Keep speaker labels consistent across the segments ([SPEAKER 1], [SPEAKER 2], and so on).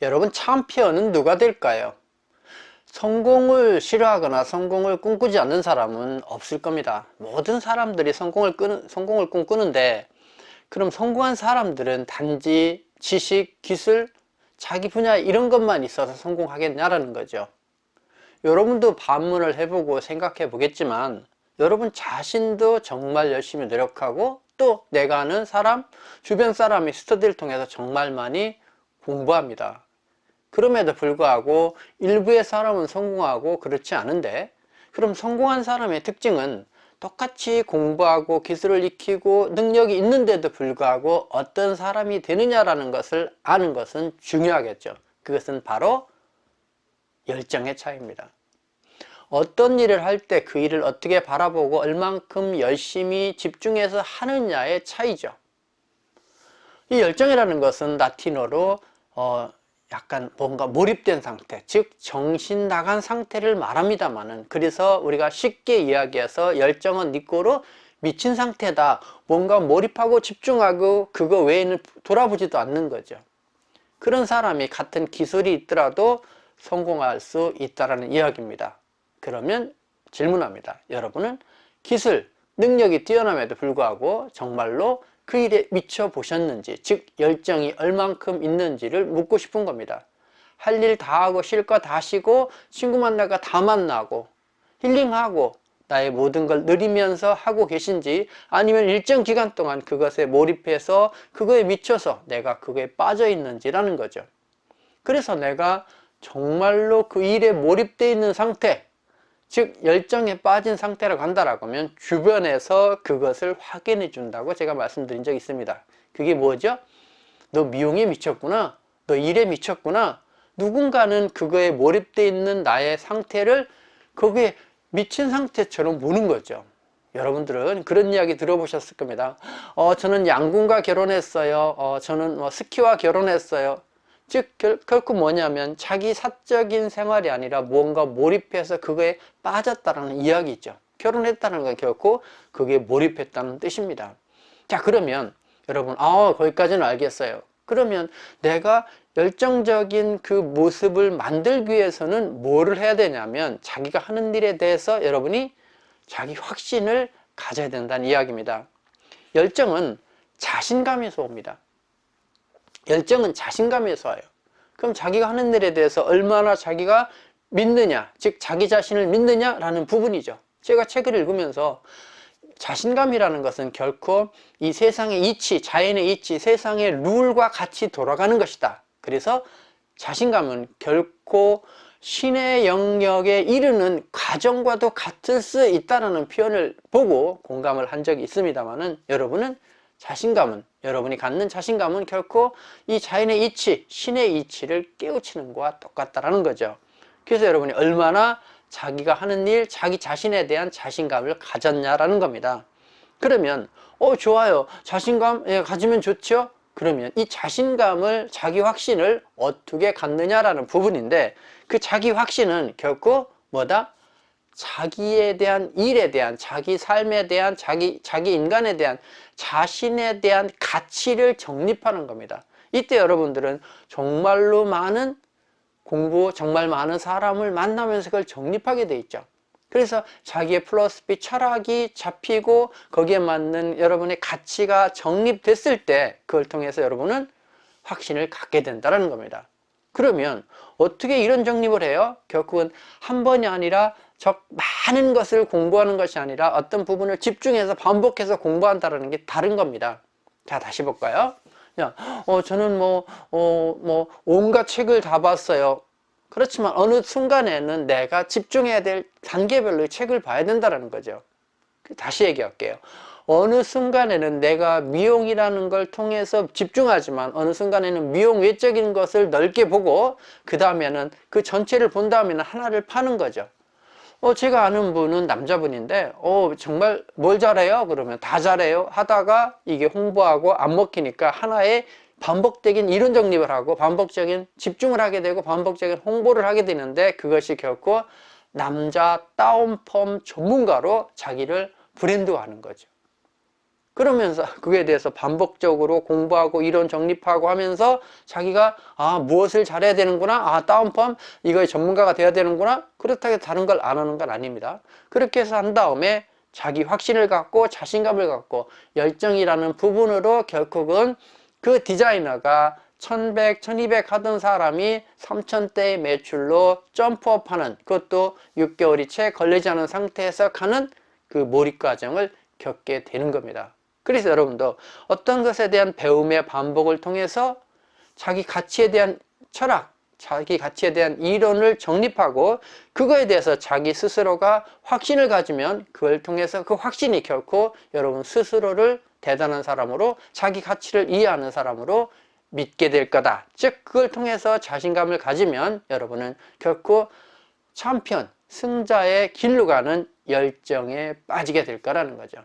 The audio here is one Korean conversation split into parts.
[SPEAKER 1] 여러분, 챔피언은 누가 될까요? 성공을 싫어하거나 성공을 꿈꾸지 않는 사람은 없을 겁니다. 모든 사람들이 성공을 꿈꾸는데, 그럼 성공한 사람들은 단지 지식, 기술, 자기 분야 이런 것만 있어서 성공하겠냐라는 거죠. 여러분도 반문을 해보고 생각해 보겠지만, 여러분 자신도 정말 열심히 노력하고, 또 내가 아는 사람, 주변 사람이 스터디를 통해서 정말 많이 공부합니다. 그럼에도 불구하고 일부의 사람은 성공하고 그렇지 않은데, 그럼 성공한 사람의 특징은 똑같이 공부하고 기술을 익히고 능력이 있는데도 불구하고 어떤 사람이 되느냐라는 것을 아는 것은 중요하겠죠. 그것은 바로 열정의 차이입니다. 어떤 일을 할 때 그 일을 어떻게 바라보고 얼만큼 열심히 집중해서 하느냐의 차이죠. 이 열정이라는 것은 라틴어로 약간 뭔가 몰입된 상태, 즉 정신 나간 상태를 말합니다만은, 그래서 우리가 쉽게 이야기해서 열정은 네 거로 미친 상태다, 뭔가 몰입하고 집중하고 그거 외에는 돌아보지도 않는 거죠. 그런 사람이 같은 기술이 있더라도 성공할 수 있다는 이야기입니다. 그러면 질문합니다. 여러분은 기술, 능력이 뛰어남에도 불구하고 정말로 그 일에 미쳐 보셨는지, 즉 열정이 얼만큼 있는지를 묻고 싶은 겁니다. 할 일 다 하고 쉴 거 다 쉬고 친구 만나가 다 만나고 힐링하고 나의 모든 걸 누리면서 하고 계신지, 아니면 일정 기간 동안 그것에 몰입해서 그거에 미쳐서 내가 그거에 빠져 있는지라는 거죠. 그래서 내가 정말로 그 일에 몰입되어 있는 상태, 즉 열정에 빠진 상태라고 한다라고 하면 주변에서 그것을 확인해 준다고 제가 말씀드린 적이 있습니다. 그게 뭐죠? 너 미용에 미쳤구나, 너 일에 미쳤구나. 누군가는 그거에 몰입되어 있는 나의 상태를 거기에 미친 상태처럼 보는 거죠. 여러분들은 그런 이야기 들어보셨을 겁니다. 저는 양궁과 결혼했어요. 저는 스키와 결혼했어요. 즉 결코 뭐냐면 자기 사적인 생활이 아니라 뭔가 몰입해서 그거에 빠졌다는 이야기죠. 결혼했다는 건 결코 그게 몰입했다는 뜻입니다. 자, 그러면 여러분, 거기까지는 알겠어요. 그러면 내가 열정적인 그 모습을 만들기 위해서는 뭐를 해야 되냐면, 자기가 하는 일에 대해서 여러분이 자기 확신을 가져야 된다는 이야기입니다. 열정은 자신감에서 옵니다. 열정은 자신감에서 와요. 그럼 자기가 하는 일에 대해서 얼마나 자기가 믿느냐, 즉 자기 자신을 믿느냐라는 부분이죠. 제가 책을 읽으면서 자신감이라는 것은 결코 이 세상의 이치, 자연의 이치, 세상의 룰과 같이 돌아가는 것이다. 그래서 자신감은 결코 신의 영역에 이르는 과정과도 같을 수 있다는 표현을 보고 공감을 한 적이 있습니다만은, 여러분은 자신감은, 여러분이 갖는 자신감은 결코 이 자연의 이치, 신의 이치를 깨우치는 것과 똑같다는 거죠. 그래서 여러분이 얼마나 자기가 하는 일, 자기 자신에 대한 자신감을 가졌냐라는 겁니다. 그러면 좋아요, 자신감 가지면 좋죠. 그러면 이 자신감을, 자기 확신을 어떻게 갖느냐라는 부분인데, 그 자기 확신은 결코 뭐다? 자기에 대한 일에 대한, 자기 삶에 대한, 자기 인간에 대한, 자신에 대한 가치를 정립하는 겁니다. 이때 여러분들은 정말로 많은 공부, 정말 많은 사람을 만나면서 그걸 정립하게 돼 있죠. 그래서 자기의 필로소피, 철학이 잡히고 거기에 맞는 여러분의 가치가 정립됐을 때, 그걸 통해서 여러분은 확신을 갖게 된다는 겁니다. 그러면 어떻게 이런 정립을 해요? 결국은 한 번이 아니라 많은 것을 공부하는 것이 아니라 어떤 부분을 집중해서 반복해서 공부한다는 게 다른 겁니다. 자, 다시 볼까요? 저는 온갖 책을 다 봤어요. 그렇지만 어느 순간에는 내가 집중해야 될 단계별로 책을 봐야 된다는 거죠. 다시 얘기할게요. 어느 순간에는 내가 미용이라는 걸 통해서 집중하지만, 어느 순간에는 미용 외적인 것을 넓게 보고, 그 다음에는 그 전체를 본 다음에는 하나를 파는 거죠. 제가 아는 분은 남자분인데, 정말 뭘 잘해요? 그러면 다 잘해요. 하다가 이게 홍보하고 안 먹히니까 하나의 반복적인 이론 정립을 하고 반복적인 집중을 하게 되고 반복적인 홍보를 하게 되는데, 그것이 결코 남자 다운펌 전문가로 자기를 브랜드화하는 거죠. 그러면서 그에 대해서 반복적으로 공부하고 이론 정립하고 하면서 자기가 무엇을 잘해야 되는구나, 다운펌 이거의 전문가가 돼야 되는구나, 그렇다고 해서 다른 걸 안 하는 건 아닙니다. 그렇게 해서 한 다음에 자기 확신을 갖고 자신감을 갖고 열정이라는 부분으로 결국은 그 디자이너가 1100, 1200 하던 사람이 3000대의 매출로 점프업하는, 그것도 6개월이 채 걸리지 않은 상태에서 가는 그 몰입 과정을 겪게 되는 겁니다. 그래서 여러분도 어떤 것에 대한 배움의 반복을 통해서 자기 가치에 대한 철학, 자기 가치에 대한 이론을 정립하고 그거에 대해서 자기 스스로가 확신을 가지면 그걸 통해서 그 확신이 결코 여러분 스스로를 대단한 사람으로, 자기 가치를 이해하는 사람으로 믿게 될 거다. 즉 그걸 통해서 자신감을 가지면 여러분은 결코 챔피언, 승자의 길로 가는 열정에 빠지게 될 거라는 거죠.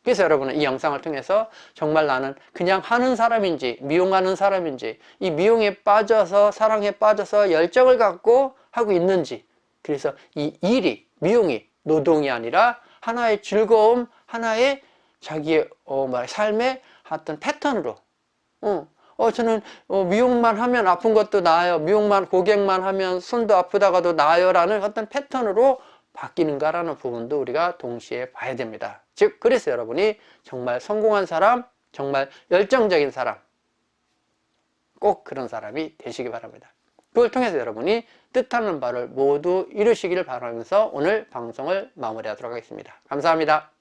[SPEAKER 1] 그래서 여러분은 이 영상을 통해서 정말 나는 그냥 하는 사람인지 미용하는 사람인지, 이 미용에 빠져서 사랑에 빠져서 열정을 갖고 하고 있는지, 그래서 이 일이, 미용이 노동이 아니라 하나의 즐거움, 하나의 자기의 삶의 어떤 패턴으로, 저는 미용만 하면 아픈 것도 나아요, 미용만 고객만 하면 손도 아프다가도 나아요 라는 어떤 패턴으로 바뀌는가라는 부분도 우리가 동시에 봐야 됩니다. 즉 그래서 여러분이 정말 성공한 사람, 정말 열정적인 사람, 꼭 그런 사람이 되시기 바랍니다. 그걸 통해서 여러분이 뜻하는 바를 모두 이루시기를 바라면서 오늘 방송을 마무리하도록 하겠습니다. 감사합니다.